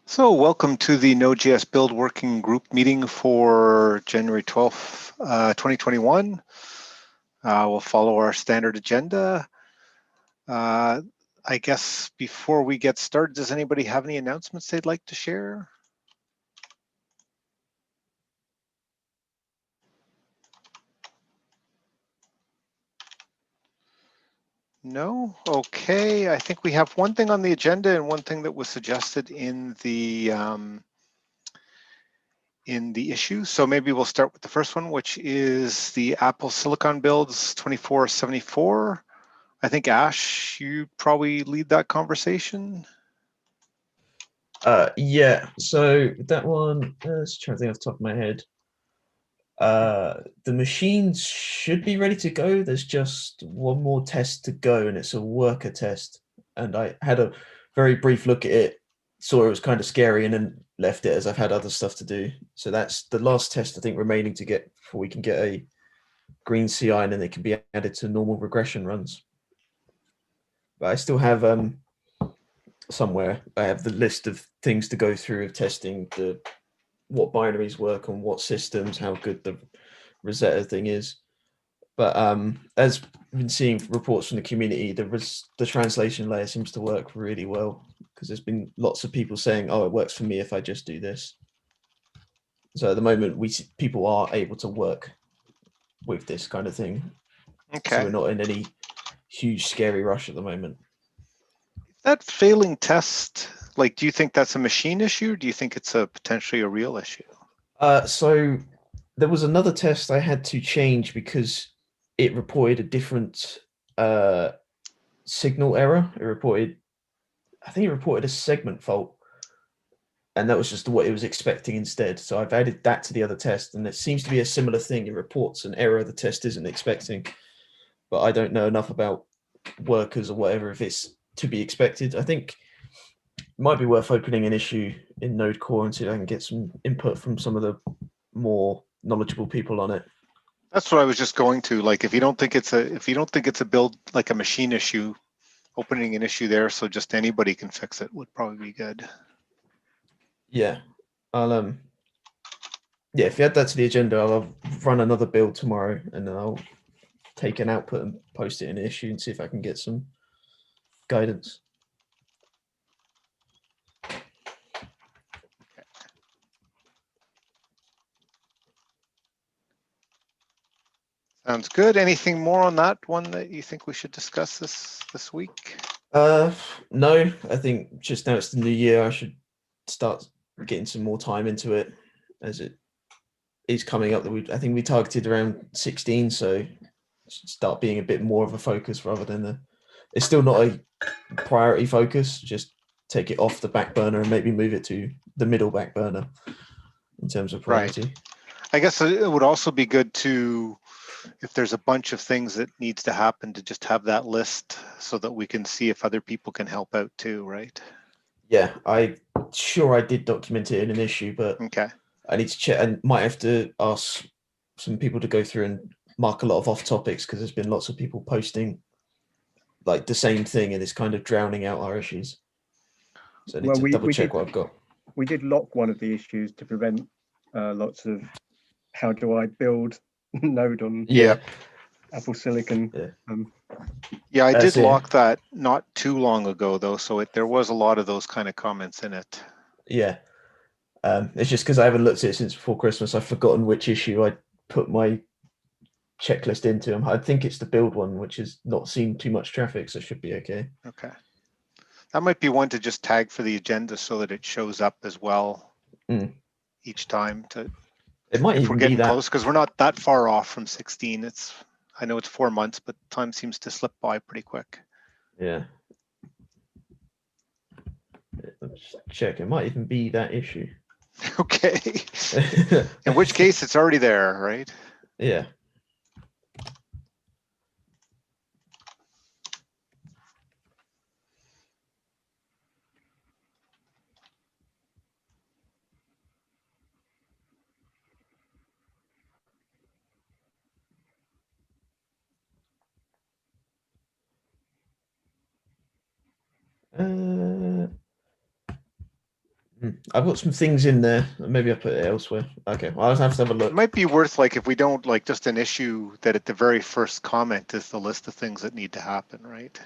So welcome to the Node.js Build Working Group meeting for January 12th, 2021. We'll follow our standard agenda. I guess before we get started, does anybody have any announcements they'd like to share? No? Okay, I think we have one thing on the agenda and one thing that was suggested in the issue. So maybe we'll start with the first one, which is the Apple Silicon builds 2474. I think Ash, you probably lead that conversation. Yeah, so that one, let's try to think off the top of my head. The machines should be ready to go. There's just one more test to go, and it's a worker test. And I had a very brief look at it, saw it was kind of scary, and then left it as I've had other stuff to do. So that's the last test I think remaining to get before we can get a green CI, and then it can be added to normal regression runs. But I still have somewhere I have the list of things to go through of testing the what binaries work on what systems, how good the Rosetta thing is. But as I've been seeing reports from the community, the translation layer seems to work really well because there's been lots of people saying, "Oh, it works for me if I just do this." So at the moment, people are able to work with this kind of thing. So Okay. we're not in any huge scary rush at the moment. That failing test, like, do you think that's a machine issue? Or do you think it's a potentially a real issue? So there was another test I had to change because it reported a different uh, signal error. I think it reported a segment fault, and that was just what it was expecting instead. So I've added that to the other test, and it seems to be a similar thing. It reports an error the test isn't expecting, but I don't know enough about workers or whatever if it's to be expected. I think it might be worth opening an issue in Node Core and see if I can get some input from some of the more knowledgeable people on it. That's what I was just going to. Like, if you don't think it's a build like a machine issue, opening an issue there so just anybody can fix it would probably be good. Yeah, I'll yeah, if you add that to the agenda, I'll run another build tomorrow, and then I'll take an output and post it in an issue and see if I can get some guidance. Sounds good. Anything more on that one that you think we should discuss this week? Uh, no, I think just now it's the new year. I should start getting some more time into it as it is coming up. I think we targeted around 16, so start being a bit more of a focus rather than it's still not a priority focus. Just take it off the back burner and maybe move it to the middle back burner in terms of Right. priority. I guess it would also be good to, if there's a bunch of things that needs to happen, to just have that list so that we can see if other people can help out too, right? Yeah, I sure I did document it in an issue, but Okay. I need to check and might have to ask some people to go through and mark a lot of off topics because there's been lots of people posting like the same thing and it's kind of drowning out our issues. So I need Well, to we double we check did what I've got. we did lock one of the issues to prevent lots of how do I build Node on Yeah, Yep. Apple Silicon. yeah, Um, Yeah, I did that's it. lock that not too long ago though, so there was a lot of those kind of comments in it. Yeah, it's just because I haven't looked at it since before Christmas. I've forgotten which issue I put my checklist into. I think it's the build one, which has not seen too much traffic, so it should be okay. Okay. That might be one to just tag for the agenda so that it shows up as well Mm. each time to It might if we're even be getting that. close, because we're not that far off from 16. I know it's 4 months, but time seems to slip by pretty quick. Yeah, let's check. It might even be that issue. Okay. In which case it's already there, right? Yeah. Uh, I've got some things in there. Maybe I put it elsewhere. Okay, well, I'll have to have a look. It might be worth, like, if we don't, like, just an issue that at the very first comment is the list of things that need to happen, right?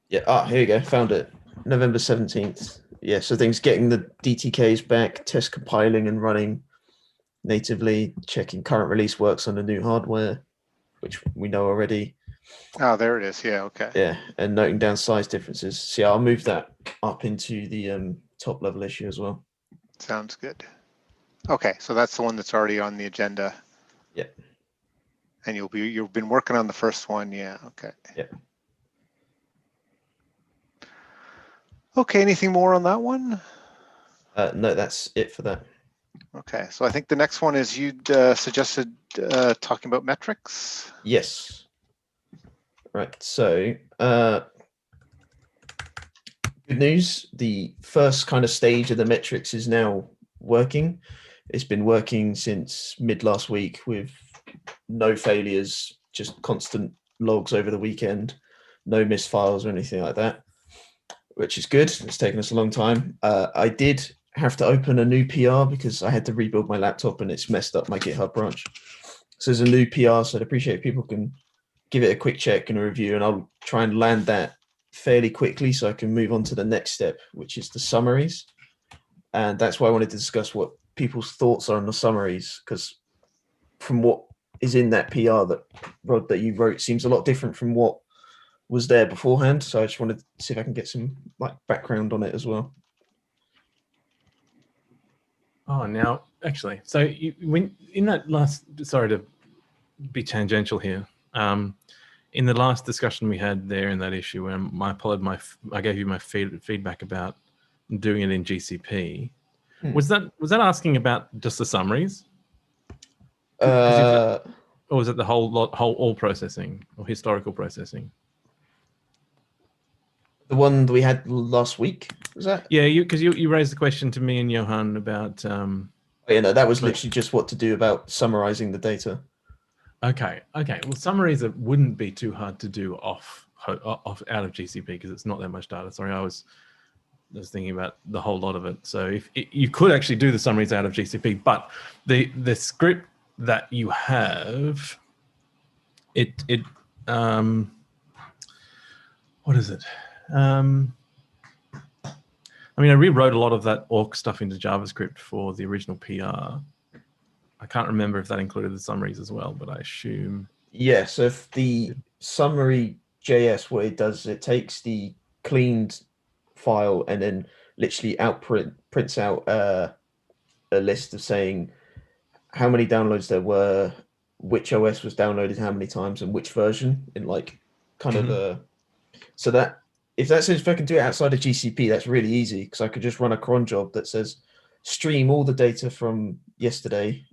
Yeah, here you go. Found it. November 17th. Yeah, so things getting the DTKs back, test compiling and running natively, checking current release works on the new hardware, which we know already. Oh, there it is. Yeah, okay. Yeah, and noting down size differences. So yeah, I'll move that up into the top level issue as well. Sounds good. Okay, so that's the one that's already on the agenda. Yeah. And you've been working on the first one. Yeah, okay. Yeah. Okay, anything more on that one? No, that's it for that. Okay, so I think the next one is you'd suggested talking about metrics. Yes. Right, so good news. The first kind of stage of the metrics is now working. It's been working since mid last week with no failures, just constant logs over the weekend, no misfiles or anything like that, which is good. It's taken us a long time. I did have to open a new PR because I had to rebuild my laptop and it's messed up my GitHub branch. So there's a new PR, so I'd appreciate if people can give it a quick check and a review, and I'll try and land that fairly quickly so I can move on to the next step, which is the summaries. And that's why I wanted to discuss what people's thoughts are on the summaries, because from what is in that PR that Rod that you wrote seems a lot different from what was there beforehand. So I just wanted to see if I can get some like background on it as well. Oh, now actually, so when in that last, sorry to be tangential here, in the last discussion we had there in that issue, where I gave you my feedback about doing it in GCP. Was that asking about just the summaries? Or was it the all processing or historical processing? The one that we had last week, was that? Yeah, because you raised the question to me and Johan about. Oh, yeah, no, that was literally just what to do about summarizing the data. Okay. Well, summaries wouldn't be too hard to do off out of GCP because it's not that much data. Sorry, I was thinking about the whole lot of it. So if you could actually do the summaries out of GCP, but the script that you have, what is it? I mean, I rewrote a lot of that awk stuff into JavaScript for the original PR. I can't remember if that included the summaries as well, but I assume. Yeah, so if the summary JS, what it does, it takes the cleaned file and then literally prints out a list of saying how many downloads there were, which OS was downloaded how many times, and which version in like kind of a. So that if I can do it outside of GCP, that's really easy because I could just run a cron job that says stream all the data from yesterday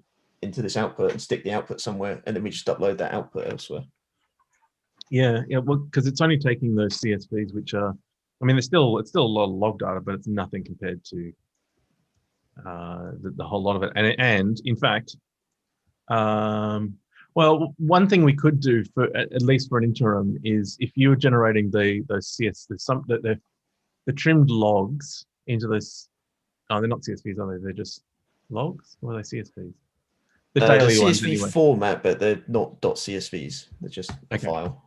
into this output and stick the output somewhere, and then we just upload that output elsewhere. Yeah, well, because it's only taking those CSVs, which are, I mean, it's still a lot of log data, but it's nothing compared to the whole lot of it. And in fact, well, one thing we could do for at least for an interim is if you're generating the trimmed logs into this. Oh, they're not CSVs, are they? They're just logs, or are they CSVs? The daily CSV ones anyway. format, but they're not .csvs. They're just a file.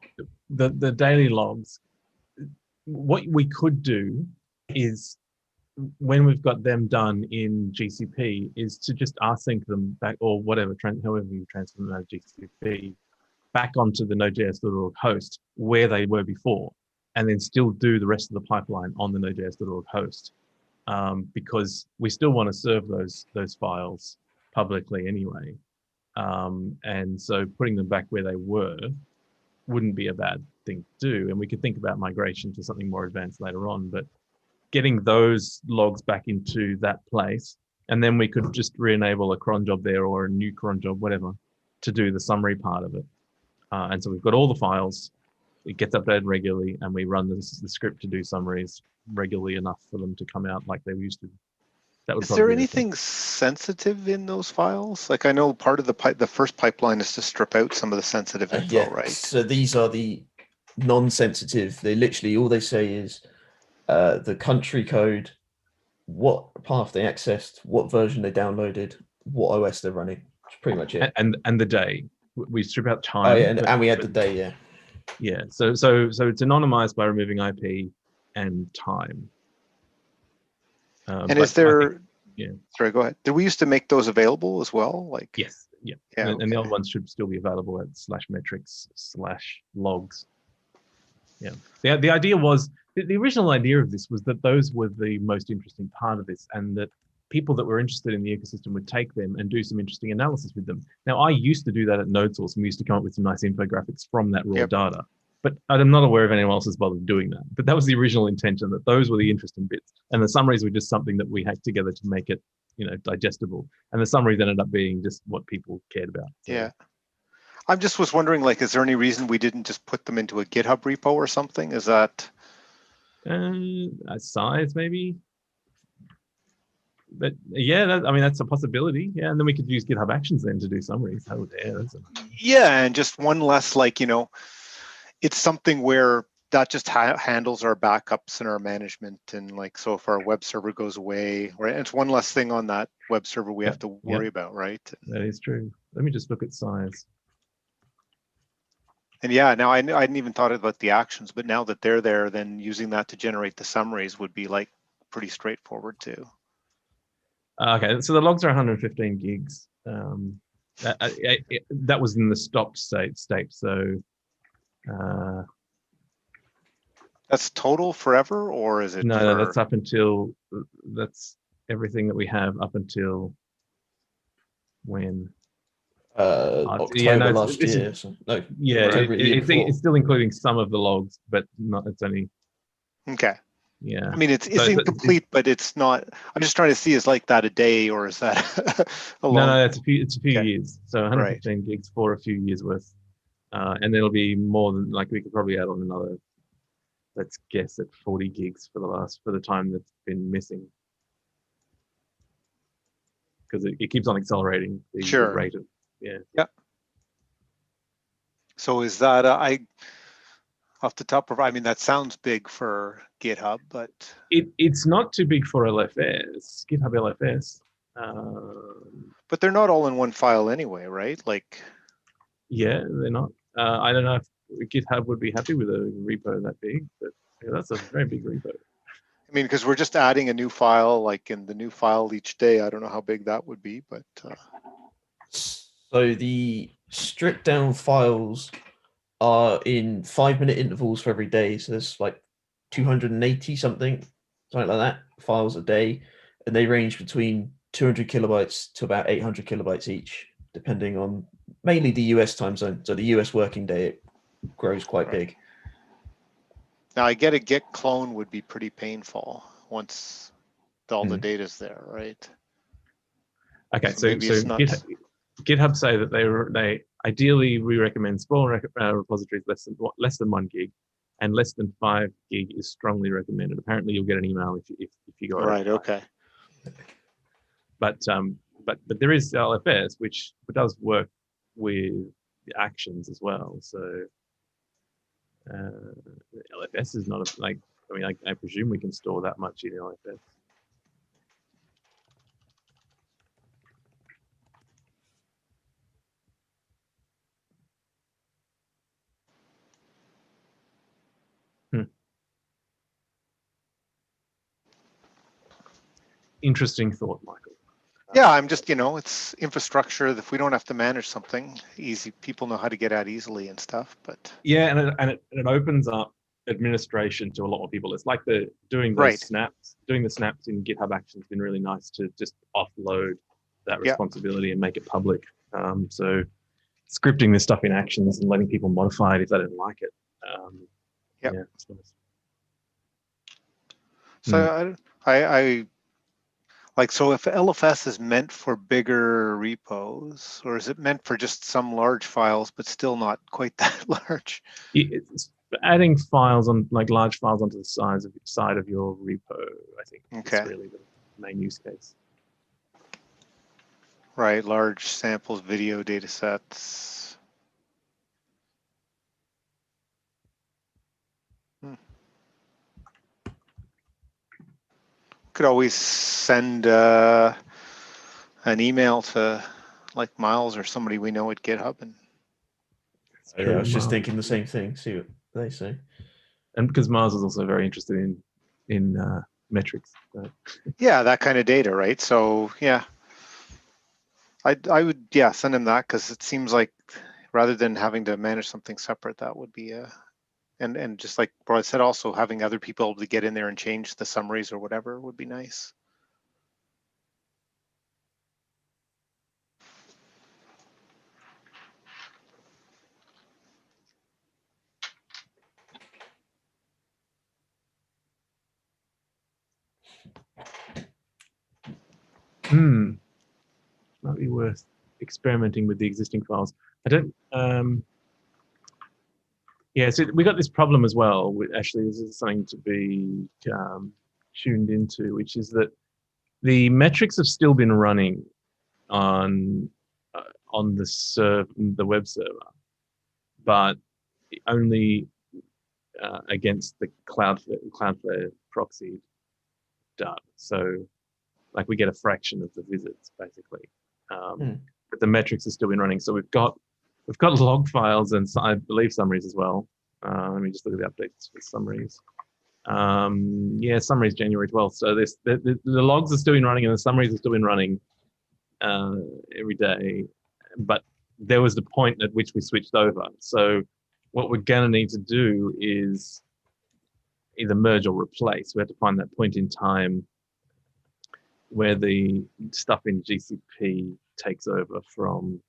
The daily logs. What we could do is, when we've got them done in GCP, is to just async them back, or whatever, however you transfer them out of GCP, back onto the node.js.org host where they were before, and then still do the rest of the pipeline on the node.js.org host, because we still want to serve those files publicly anyway. And so putting them back where they were wouldn't be a bad thing to do. And we could think about migration to something more advanced later on, but getting those logs back into that place, and then we could just re-enable a cron job there or a new cron job, whatever, to do the summary part of it. And so we've got all the files, it gets updated regularly, and we run the script to do summaries regularly enough for them to come out like they used to. Is there anything sensitive in those files? Like, I know part of the first pipeline is to strip out some of the sensitive info, right? So these are the non-sensitive. They literally, all they say is the country code, what path they accessed, what version they downloaded, what OS they're running. That's pretty much it. And the day. We strip out time. Oh yeah, and we had the day, yeah. Yeah. So it's anonymized by removing IP and time. And is there? Yeah. Sorry, go ahead. Did we used to make those available as well? Like Yes. Yeah. Yeah. And the old ones should still be available at /metrics/logs. Yeah. The idea was the original idea of this was that those were the most interesting part of this, and that people that were interested in the ecosystem would take them and do some interesting analysis with them. Now, I used to do that at NodeSource, and we used to come up with some nice infographics from that raw data. But I'm not aware of anyone else has bothered doing that. But that was the original intention, that those were the interesting bits. And the summaries were just something that we hacked together to make it, digestible. And the summaries ended up being just what people cared about. So. Yeah. I just was wondering, like, is there any reason we didn't just put them into a GitHub repo or something? Is that a size maybe? But yeah, that's a possibility. Yeah, and then we could use GitHub Actions then to do summaries. Oh, yeah, and just one less, like, it's something where that just handles our backups and our management, and like, so if our web server goes away, right, it's one less thing on that web server we have to worry about, right? That is true. Let me just look at size. And yeah, now I hadn't even thought about the actions, but now that they're there, then using that to generate the summaries would be like pretty straightforward too. Okay, so the logs are 115 gigs. That was in the stopped state. So that's total forever, or is it? No, that's up until, that's everything that we have up until when? October last year. No, yeah, October it's still including some of the logs, but not. It's only. Okay. Yeah. I mean, it's incomplete, but it's not. I'm just trying to see, is like that a day, or is that a long? No, it's a few years. So 115 gigs for a few years worth, and there'll be more than, like, we could probably add on another. Let's guess at 40 gigs for the time that's been missing, because it keeps on accelerating the rate of Yeah. So is that off the top of, I mean, that sounds big for GitHub, but it's not too big for LFS, GitHub LFS. But they're not all in one file anyway, right? Like, yeah, they're not. I don't know if GitHub would be happy with a repo that big, but yeah, that's a very big repo. I mean, because we're just adding a new file, like in the new file each day. I don't know how big that would be, but. So the stripped down files are in 5-minute intervals for every day. So there's like 280 something like that files a day, and they range between 200 kilobytes to about 800 kilobytes each, depending on mainly the US time zone. So the US working day, it grows quite big. Now I get a git clone would be pretty painful once all the data's there, right? Okay, so GitHub say that they ideally, we recommend small repositories less than 1 gig, and less than 5 gig is strongly recommended. Apparently, you'll get an email if you go right. Okay. But there is LFS, which does work with the actions as well. So LFS is not I presume we can store that much in LFS. Interesting thought, Michael. Yeah, I'm just, it's infrastructure. If we don't have to manage something, easy, people know how to get at easily and stuff. But yeah, and it opens up administration to a lot of people. It's like doing the snaps in GitHub Actions has been really nice to just offload that responsibility and make it public. So scripting this stuff in Actions and letting people modify it if they don't like it. Yeah, it's nice. So I like, so if LFS is meant for bigger repos, or is it meant for just some large files, but still not quite that large? It's adding files on, like, large files onto the side of your repo, I think. Okay. Is really the main use case. Right, large samples, video data sets. could always send an email to like Miles or somebody we know at GitHub. And Yeah, I was just thinking the same thing. See what they say. And because Mars is also very interested in metrics. So. Yeah, that kind of data, right? So yeah, I would send him that, because it seems like rather than having to manage something separate, that would be and just like Brad said, also having other people able to get in there and change the summaries or whatever would be nice. Might be worth experimenting with the existing files. I don't. Yeah, so we got this problem as well. Actually, this is something to be tuned into, which is that the metrics have still been running on the web server, but only against the Cloudflare proxy data. So, like, we get a fraction of the visits basically, but the metrics have still been running. So we've got log files and I believe summaries as well. Let me just look at the updates for summaries. Summaries January 12th. So the logs are still been running and the summaries have still been running every day. But there was the point at which we switched over. So what we're going to need to do is either merge or replace. We have to find that point in time where the stuff in GCP takes over from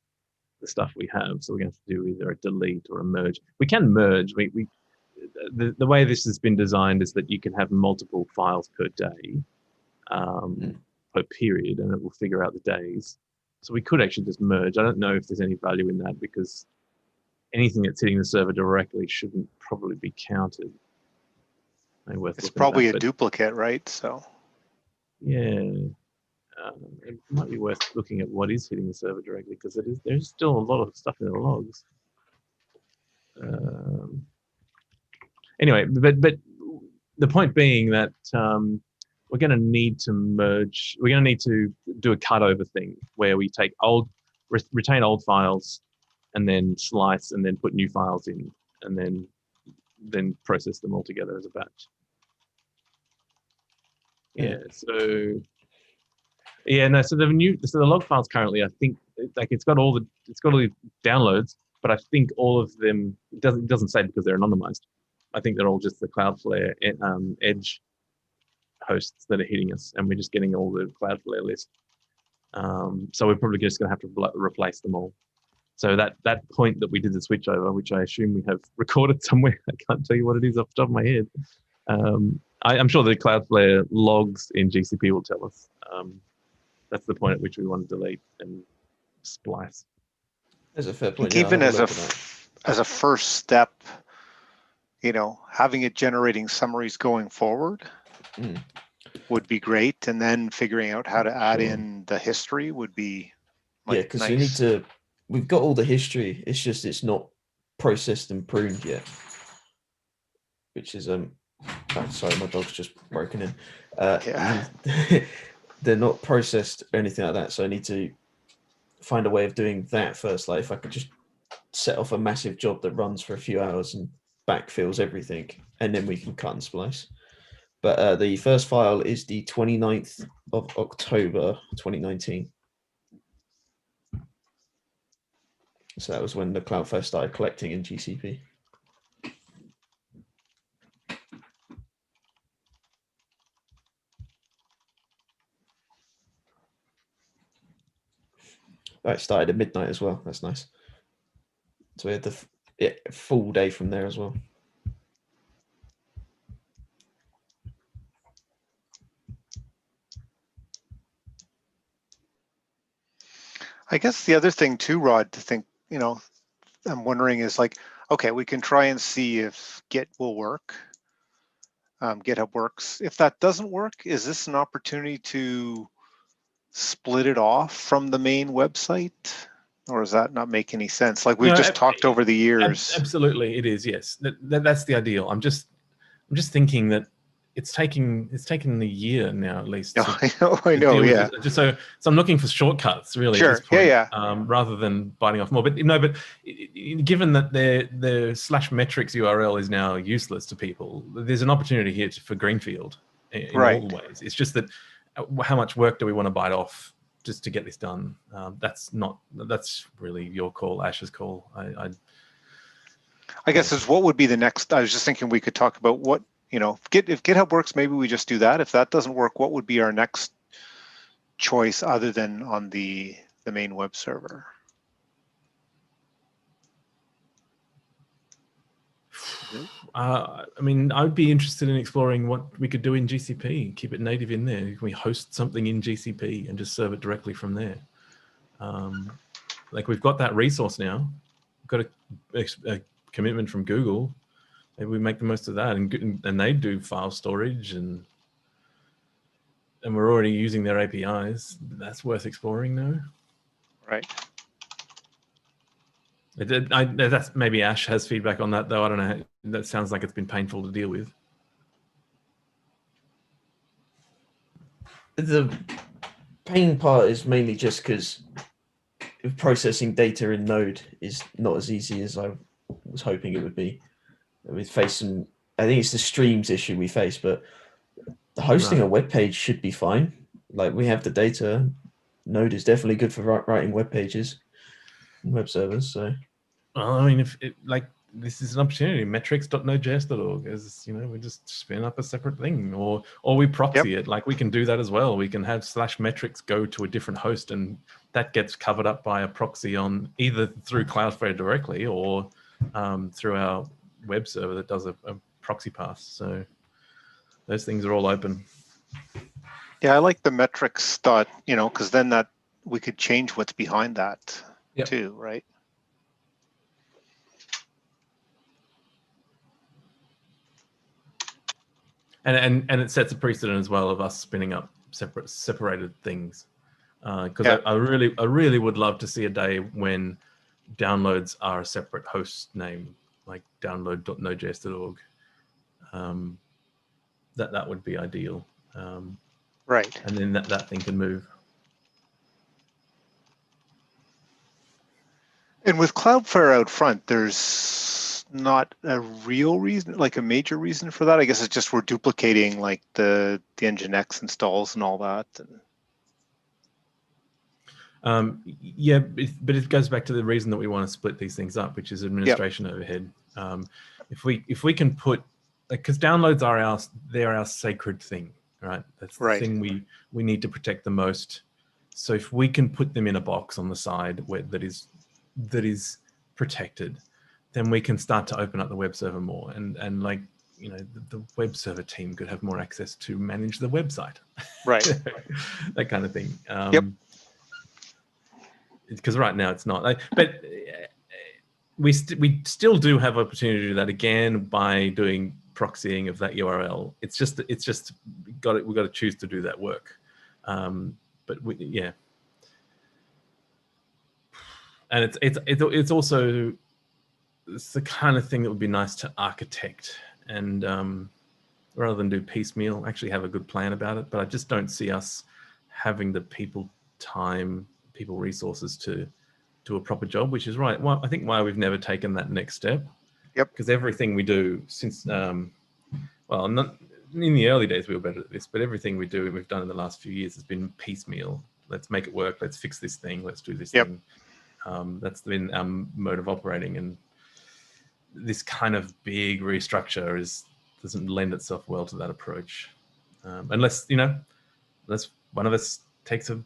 the stuff we have. So we're going to have to do either a delete or a merge. We can merge. The way this has been designed is that you can have multiple files per day, per period, and it will figure out the days. So we could actually just merge. I don't know if there's any value in that, because anything that's hitting the server directly shouldn't probably be counted. It's probably a duplicate, right? So yeah. It might be worth looking at what is hitting the server directly, because there's still a lot of stuff in the logs. Anyway, but the point being that we're going to need to merge. We're going to need to do a cutover thing where we take retain old files, and then slice, and then put new files in, and then process them all together as a batch. Yeah. So. Yeah, no. So the log files currently, I think, like it's got all the downloads, but I think all of them, it doesn't say because they're anonymized. I think they're all just the Cloudflare Edge hosts that are hitting us, and we're just getting all the Cloudflare list. So we're probably just going to have to replace them all. So that point that we did the switch over, which I assume we have recorded somewhere, I can't tell you what it is off the top of my head. I'm sure the Cloudflare logs in GCP will tell us. That's the point at which we want to delete and splice. There's a fair point. Even as a first step, having it generating summaries going forward would be great, and then figuring out how to add in the history would be because nice. we've got all the history. It's just it's not processed and pruned yet, which is sorry, my dog's just broken in. They're not processed or anything like that, so I need to find a way of doing that first. Like if I could just set off a massive job that runs for a few hours and backfills everything, and then we can cut and splice. But the first file is the 29th of October 2019. So that was when the Cloudflare started collecting in GCP. It started at midnight as well. That's nice. So we had the full day from there as well. I guess the other thing too, Rod, to think, I'm wondering is like, okay, we can try and see if Git will work. GitHub works. If that doesn't work, is this an opportunity to split it off from the main website? Or does that not make any sense? Like we've just talked over the years. Absolutely, it is. Yes, that's the ideal. I'm just thinking that it's taken a year now at least. No, to I know, deal with yeah. this. Just so I'm looking for shortcuts really Sure, at this point, yeah. rather than biting off more. But given that the /metrics URL is now useless to people, there's an opportunity here for greenfield in Right. all ways. It's just that how much work do we want to bite off just to get this done? That's really your call, Ash's call. I guess is what would be the next. I was just thinking we could talk about what, if GitHub works, maybe we just do that. If that doesn't work, what would be our next choice other than on the main web server? I mean, I would be interested in exploring what we could do in GCP, keep it native in there. Can we host something in GCP and just serve it directly from there? Like we've got that resource now. We've got a commitment from Google. Maybe we make the most of that, and they do file storage, and we're already using their APIs. That's worth exploring, no? Right. That's maybe Ash has feedback on that, though. I don't know. That sounds like it's been painful to deal with. The pain part is mainly just because processing data in Node is not as easy as I was hoping it would be. We face some, I think it's the streams issue we face, but hosting a web page should be fine. Like we have the data. Node is definitely good for writing web pages and web servers. So, well, I mean, this is an opportunity. Metrics.node.js.org is, we just spin up a separate thing, or we proxy it. Like we can do that as well. We can have /metrics go to a different host, and that gets covered up by a proxy on either through Cloudflare directly or through our web server that does a proxy pass. So those things are all open. Yeah, I like the metrics thought, because then that we could change what's behind that too, right? And it sets a precedent as well of us spinning up separated things. Because I really would love to see a day when downloads are a separate host name, like download.nodejs.org. That would be ideal. Right. And then that thing can move. And with Cloudflare out front, there's not a real reason, like a major reason for that. I guess it's just we're duplicating like the Nginx installs and all that. Yeah, but it goes back to the reason that we want to split these things up, which is administration overhead. If we can put, because downloads are our sacred thing, right? That's the thing we need to protect the most. So if we can put them in a box on the side that is protected, then we can start to open up the web server more, and like the web server team could have more access to manage the website, right? That kind of thing. Yep. Because right now it's not. But we still do have opportunity to do that again by doing proxying of that URL. It's just we've got to choose to do that work. But and it's also the kind of thing that would be nice to architect and rather than do piecemeal, actually have a good plan about it. But I just don't see us having the people resources to do a proper job, which is right. Well, I think why we've never taken that next step. Yep. Because everything we do since, well, not in the early days we were better at this, but everything we've done in the last few years has been piecemeal. Let's make it work. Let's fix this thing. Let's do this thing. That's been our mode of operating, and this kind of big restructure doesn't lend itself well to that approach, unless one of us takes a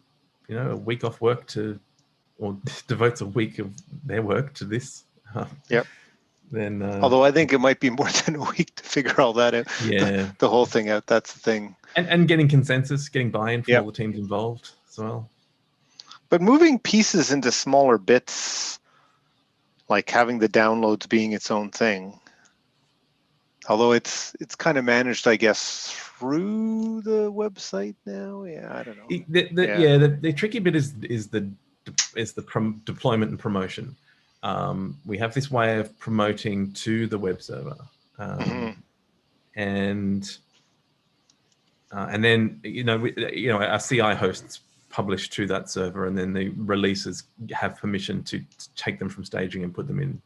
week off work or devotes a week of their work to this. Then although I think it might be more than a week to figure all that out. Yeah, the whole thing out. That's the thing. And getting consensus, getting buy-in from all the teams involved as well. But moving pieces into smaller bits, like having the downloads being its own thing, although it's kind of managed, I guess, through the website now. I don't know. The tricky bit is the deployment and promotion. We have this way of promoting to the web server, and And then, our CI hosts publish to that server, and then the releases have permission to take them from staging and put them in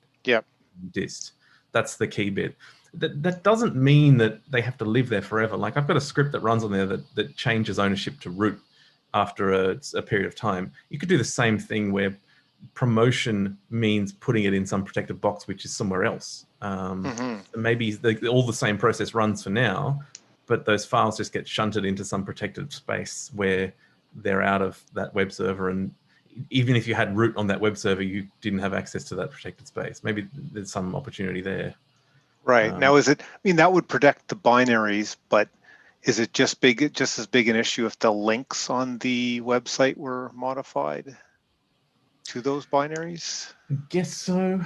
dist. That's the key bit. That doesn't mean that they have to live there forever. Like, I've got a script that runs on there that changes ownership to root after a period of time. You could do the same thing where promotion means putting it in some protected box, which is somewhere else. Maybe all the same process runs for now, but those files just get shunted into some protected space where they're out of that web server. And even if you had root on that web server, you didn't have access to that protected space. Maybe there's some opportunity there. Right. Now, that would protect the binaries, but is it just as big an issue if the links on the website were modified to those binaries? I guess so.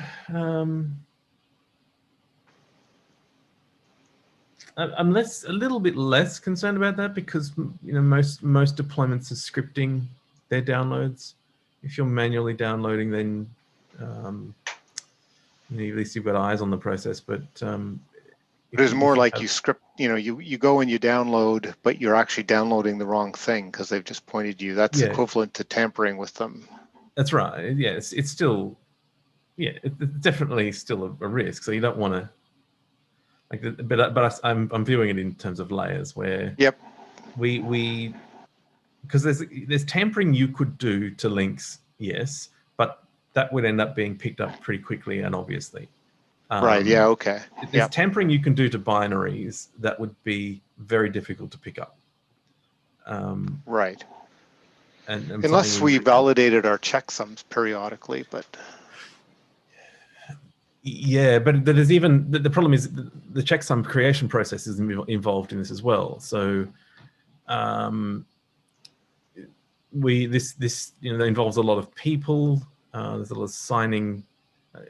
I'm a little bit less concerned about that, because most deployments are scripting their downloads. If you're manually downloading, then at least you've got eyes on the process. But it's more like you script. You go and you download, but you're actually downloading the wrong thing because they've just pointed you. That's equivalent to tampering with them. That's right. Yeah, it's still, it's definitely still a risk. So you don't want to. But I'm viewing it in terms of layers where we because there's tampering you could do to links, yes, but that would end up being picked up pretty quickly and obviously. Right. Yeah. Okay. There's tampering you can do to binaries that would be very difficult to pick up. Right. And unless we validated our checksums periodically, but. Yeah, but there's even the problem is the checksum creation process is involved in this as well. So, this that involves a lot of people. There's a lot of signing,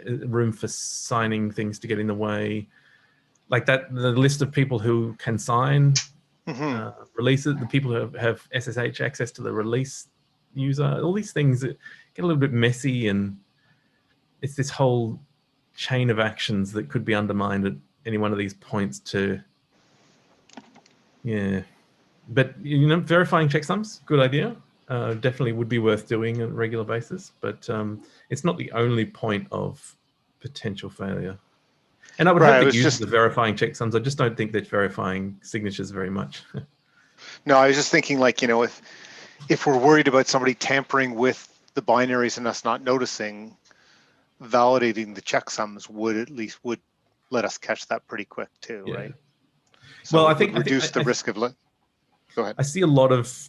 room for signing things to get in the way, like that. The list of people who can sign releases, the people who have SSH access to the release user, all these things that get a little bit messy, and it's this whole chain of actions that could be undermined at any one of these points but verifying checksums, good idea. Definitely would be worth doing on a regular basis, but it's not the only point of potential failure. And I would hope that users are verifying checksums. I just don't think they're verifying signatures very much. No, I was just thinking, like, if we're worried about somebody tampering with the binaries and us not noticing, validating the checksums would let us catch that pretty quick too, right? So well, I think reduce the risk of. Go ahead. I see a lot of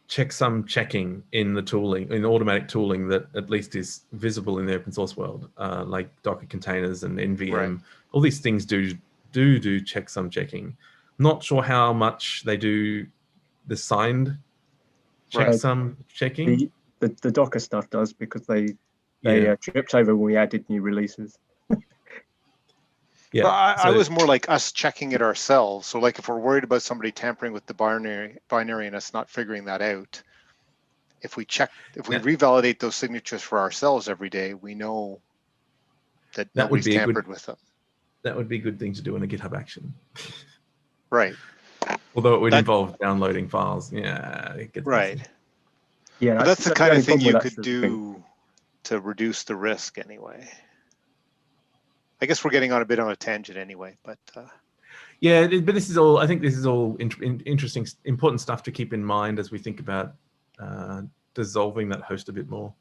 checksum checking in the tooling, in automatic tooling that at least is visible in the open source world, like Docker containers and NVM. Right. All these things do checksum checking. Not sure how much they do the signed checksum checking. The Docker stuff does, because they tripped over when we added new releases. Yeah, I was more like us checking it ourselves. So, like, if we're worried about somebody tampering with the binary and us not figuring that out, if we revalidate those signatures for ourselves every day, we know that nobody's tampered with them. That would be a good thing to do in a GitHub action. Right. Although it would involve downloading files. Yeah. It gets right. Messy. Yeah, but that's the kind of thing you could do to reduce the risk anyway. I guess we're getting on a bit on a tangent anyway, but yeah, but this is all. I think this is all interesting, important stuff to keep in mind as we think about dissolving that host a bit more.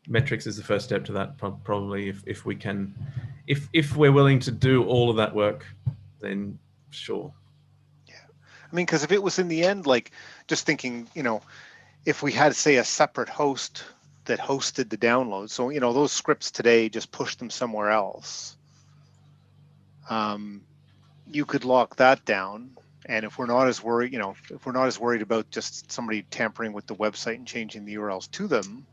Metrics is the first step to that, probably. If we can, if we're willing to do all of that work, then sure. Yeah, I mean, because if it was in the end, like, just thinking, if we had, say, a separate host that hosted the download, so those scripts today just push them somewhere else. You could lock that down, and if we're not as worried, if we're not as worried about just somebody tampering with the website and changing the URLs to them.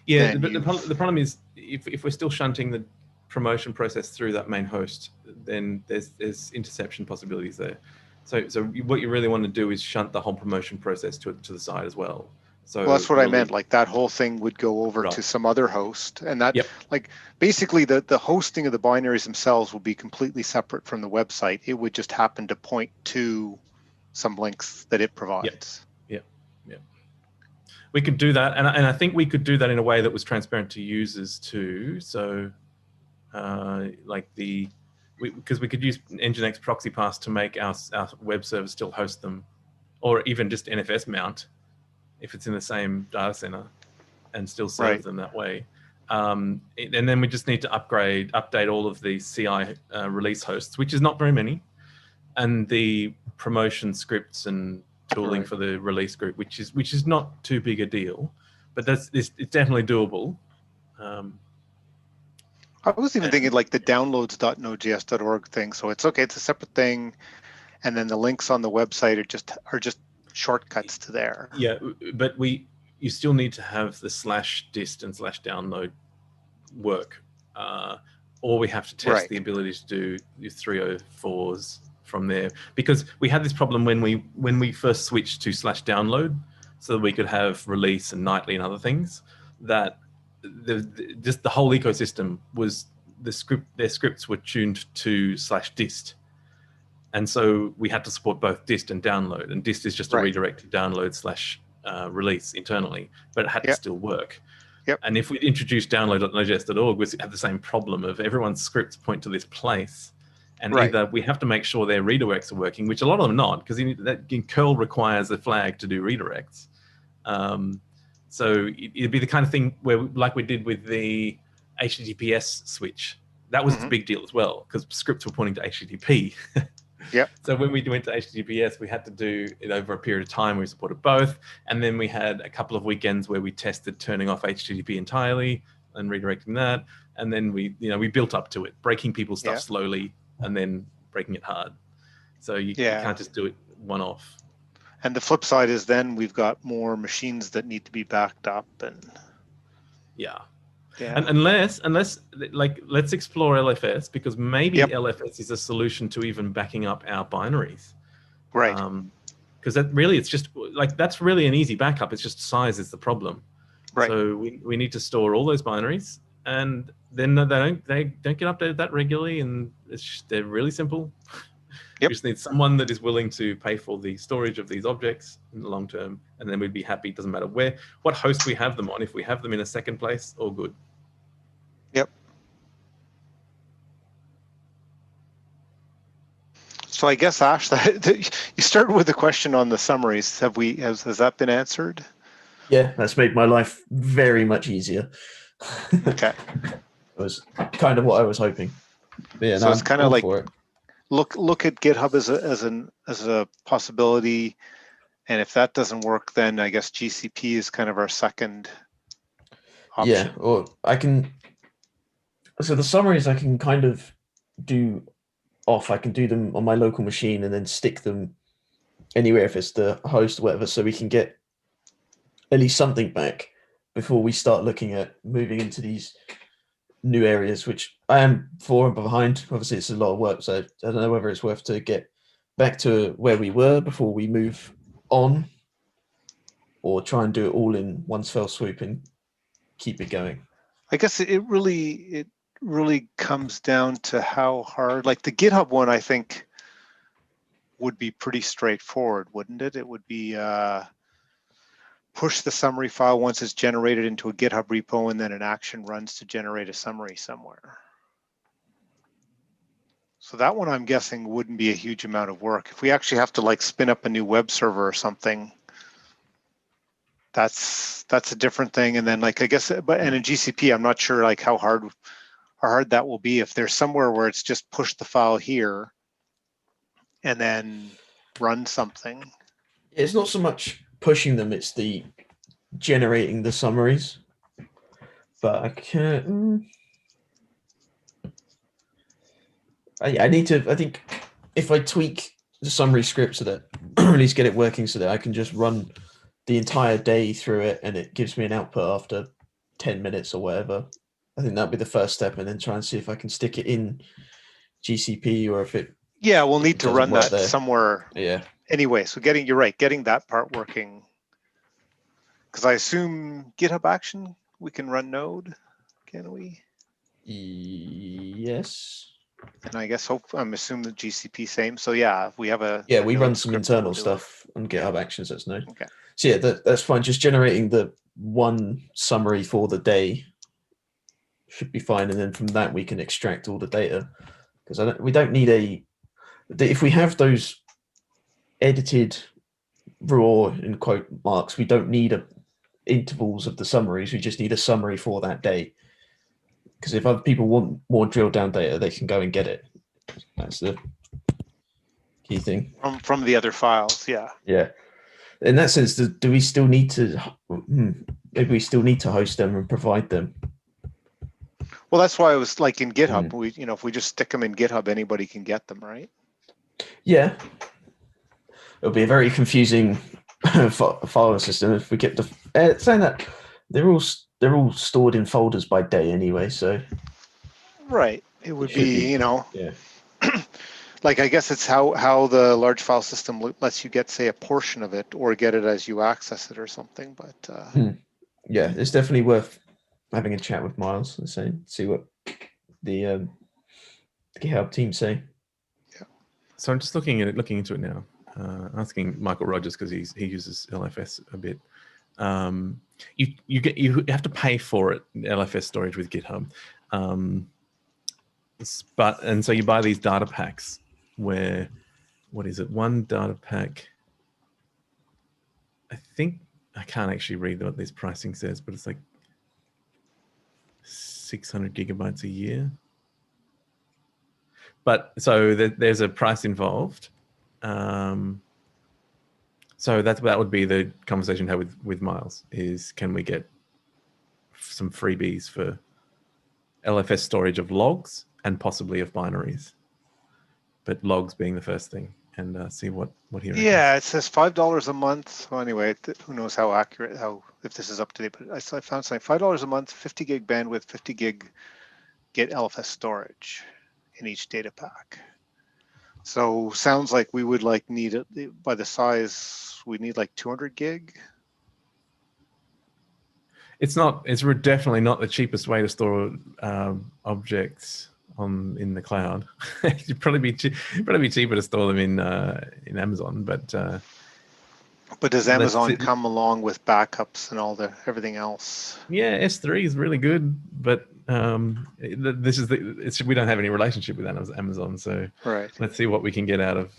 Yeah, but the problem is if we're still shunting the promotion process through that main host, then there's interception possibilities there. So what you really want to do is shunt the whole promotion process to the side as well. So Well, that's what I it'll meant. be- Like that whole thing would go over to Right. some other host, and that, Yep. like, basically the hosting of the binaries themselves will be completely separate from the website. It would just happen to point to some links that it provides. We could do that, and I think we could do that in a way that was transparent to users too. So, like because we could use Nginx proxy pass to make our web server still host them, or even just NFS mount if it's in the same data center, and still serve Right. them that way. And then we just need to update all of the CI release hosts, which is not very many, and the promotion scripts and tooling Right. for the release group, which is not too big a deal, but it's definitely doable. I was even And- thinking like the downloads.nodejs.org thing. So it's okay, it's a separate thing, and then the links on the website are just shortcuts to there. Yeah, but you still need to have the /dist and /download work, or we have to test Right. the ability to do the 304s from there, because we had this problem when we first switched to /download, so that we could have release and nightly and other things. That just the whole ecosystem was their scripts were tuned to /dist. And so we had to support both dist and download, and dist is just a Right. redirect to download /release internally, but it had to Yep. still work. Yep. And if we introduced download.nodejs.org, we had the same problem of everyone's scripts point to this place, and Right. either we have to make sure their redirects are working, which a lot of them are not, because curl requires a flag to do redirects. So it'd be the kind of thing where, like we did with the HTTPS switch, that was the big deal as well, because scripts were pointing to HTTP. Yep. So when we went to HTTPS, we had to do it over a period of time. We supported both, and then we had a couple of weekends where we tested turning off HTTP entirely and redirecting that, and then we built up to it, breaking people's stuff Yeah. slowly and then breaking it hard. So you can't just do it one off. And the flip side is then we've got more machines that need to be backed up, and yeah. yeah. And unless like, let's explore LFS, because maybe Yep. LFS is a solution to even backing up our binaries. Right. Because that really, it's just like, that's really an easy backup. It's just size is the problem. Right. So we need to store all those binaries, and then they don't get updated that regularly, and they're really simple. Yep. We just need someone that is willing to pay for the storage of these objects in the long term, and then we'd be happy. It doesn't matter what host we have them on. If we have them in a second place, all good. Yep. So I guess, Ash, you started with the question on the summaries. Has that been answered? Yeah, that's made my life very much easier. Okay. It was kind of what I was hoping. But yeah, So it's kind of like for it. look at GitHub as a possibility, and if that doesn't work, then I guess GCP is kind of our second option. Yeah, or I can. So the summaries I can kind of do off. I can do them on my local machine and then stick them anywhere if it's the host or whatever, so we can get at least something back before we start looking at moving into these new areas, which I am for and behind. Obviously, it's a lot of work, so I don't know whether it's worth to get back to where we were before we move on, or try and do it all in one fell swoop and keep it going. I guess it really comes down to how hard, like the GitHub one, I think would be pretty straightforward, wouldn't it? It would be push the summary file once it's generated into a GitHub repo, and then an action runs to generate a summary somewhere. So that one, I'm guessing, wouldn't be a huge amount of work. If we actually have to like spin up a new web server or something, that's a different thing. And then, like, I guess, and in GCP, I'm not sure like how hard that will be. If there's somewhere where it's just push the file here and then run something. It's not so much pushing them, it's the generating the summaries. But I can't. I need to. I think if I tweak the summary script so that at least get it working, so that I can just run the entire day through it and it gives me an output after 10 minutes or whatever. I think that'd be the first step, and then try and see if I can stick it in GCP, or if it. Yeah, we'll need to run that there somewhere. Yeah. Anyway, so you're right, getting that part working Because I assume GitHub Action we can run Node, can we? Yes. And I guess I'm assuming the GCP same. So yeah, if we have a We Node run some script, we'll internal do it. stuff on GitHub Actions. That's Node. Okay. So yeah, that's fine. Just generating the one summary for the day should be fine, and then from that we can extract all the data. Because we don't need if we have those edited raw in quote marks, we don't need intervals of the summaries. We just need a summary for that day. Because if other people want more drill down data, they can go and get it. That's the key thing. From the other files, yeah. Yeah. In that sense, do we still need to? Maybe we still need to host them and provide them. Well, that's why I was like in GitHub. We, if we just stick them in GitHub, anybody can get them, right? Yeah. It'll be a very confusing file system if we kept saying that they're all stored in folders by day anyway. So. Right. It would be, Yeah. like I guess it's how the large file system lets you get, say, a portion of it or get it as you access it or something. But yeah, it's definitely worth having a chat with Miles and see what the GitHub team say. Yeah. So I'm just looking into it now, asking Michael Rogers because he uses LFS a bit. You have to pay for it, LFS storage with GitHub, and so you buy these data packs where, what is it? One data pack. I think I can't actually read what this pricing says, but it's like 600 gigabytes a year. But so there's a price involved. So that would be the conversation to have with Miles is, can we get some freebies for LFS storage of logs and possibly of binaries, but logs being the first thing, and see what he reckons. Yeah, it says $5 a month. Well, anyway, who knows how accurate, if this is up to date, but I found something, $5 a month, 50 gig bandwidth, 50 gig Git LFS storage in each data pack. So sounds like we would need it by the size, we need like 200 gig. It's definitely not the cheapest way to store objects in the cloud. It'd probably be cheaper to store them in Amazon, but does Amazon come along with backups and everything else? Yeah, S3 is really good, but we don't have any relationship with Amazon, so right. Let's see what we can get out of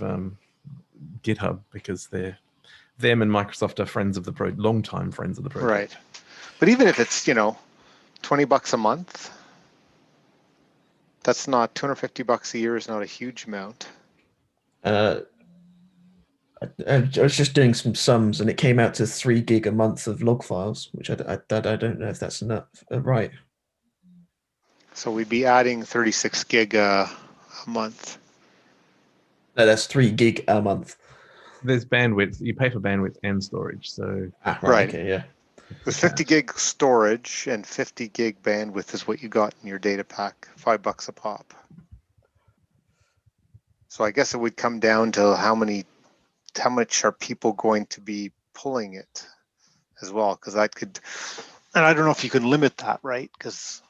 GitHub, because them and Microsoft are friends of the long-time friends of the project. Right, but even if it's $20 a month, that's not $250 a year is not a huge amount. I was just doing some sums, and it came out to 3 gig a month of log files, which I don't know if that's enough. Right. So we'd be adding 36 gig a month. No, that's 3 gig a month. There's bandwidth. You pay for bandwidth and storage. So right. Okay, yeah. With 50 gig storage and 50 gig bandwidth is what you got in your data pack, $5 a pop. So I guess it would come down to how much are people going to be pulling it as well, because that could, and I don't know if you can limit that, right? Because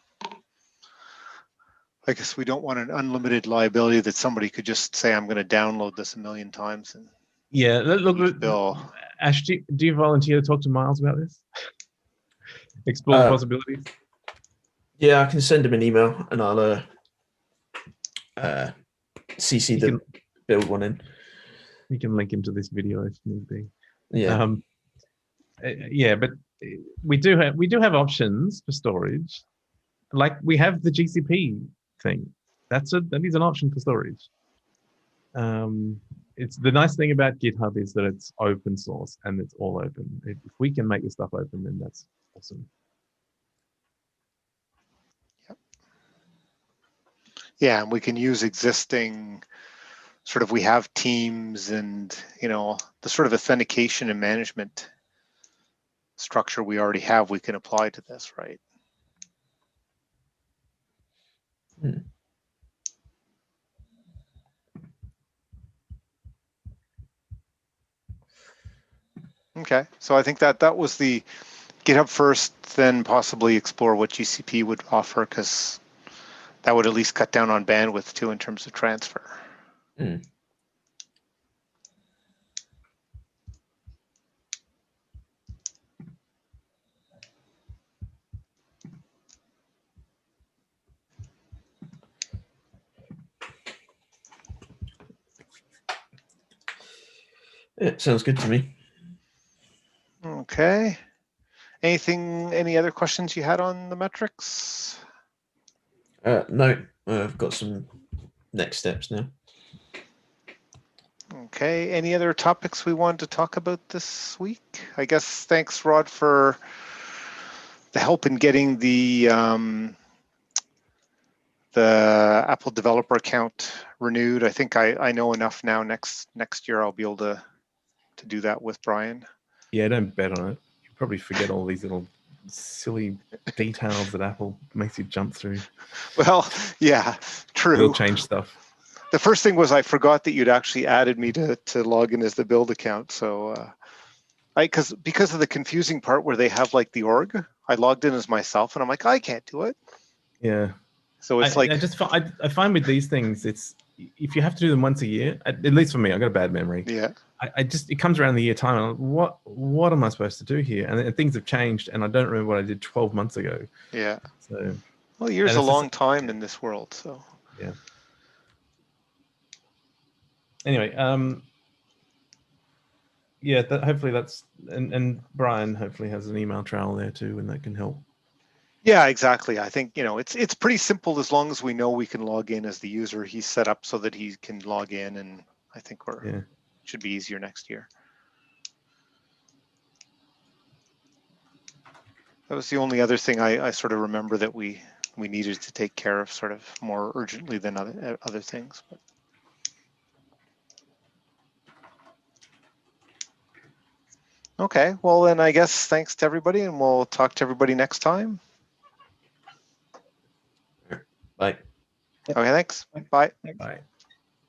I guess we don't want an unlimited liability that somebody could just say, I'm going to download this a million times. And yeah, look, Bill. Ash, do you volunteer to talk to Miles about this? Explore the possibilities? Yeah, I can send him an email and I'll CC the build one in. You can link him to this video if need be. Yeah. Yeah, but we do have options for storage. Like we have the GCP thing. That is an option for storage. It's the nice thing about GitHub is that it's open source and it's all open. If we can make this stuff open, then that's awesome. Yep. Yeah, and we can use existing we have teams and the sort of authentication and management structure we already have, we can apply to this, right? Okay, so I think that was the GitHub first, then possibly explore what GCP would offer, because that would at least cut down on bandwidth too in terms of transfer. Mm. Yeah, sounds good to me. Okay. Any other questions you had on the metrics? No, I've got some next steps now. Okay, any other topics we wanted to talk about this week? I guess thanks, Rod, for the help in getting the Apple developer account renewed. I think I know enough now. Next year I'll be able to do that with Brian. Yeah, don't bet on it. You probably forget all these little silly details that Apple makes you jump through. Well, yeah, true. We'll change stuff. The first thing was I forgot that you'd actually added me to log in as the build account. So because of the confusing part where they have like the org, I logged in as myself and I'm like, I can't do it. Yeah. So it's I find with these things, it's if you have to do them once a year, at least for me, I've got a bad memory. Yeah. It comes around the year time. And I'm like, what am I supposed to do here? And things have changed, and I don't remember what I did 12 months ago. Yeah. So. Well, years a long time in this world. So. Yeah. Anyway, yeah. Hopefully that's and Brian hopefully has an email trail there too, and that can help. Yeah, exactly. I think it's pretty simple as long as we know we can log in as the user. He's set up so that he can log in, and I think should be easier next year. That was the only other thing I sort of remember that we needed to take care of sort of more urgently than other things. But. Okay, well then I guess thanks to everybody, and we'll talk to everybody next time. Bye. Okay, thanks. Bye. Bye.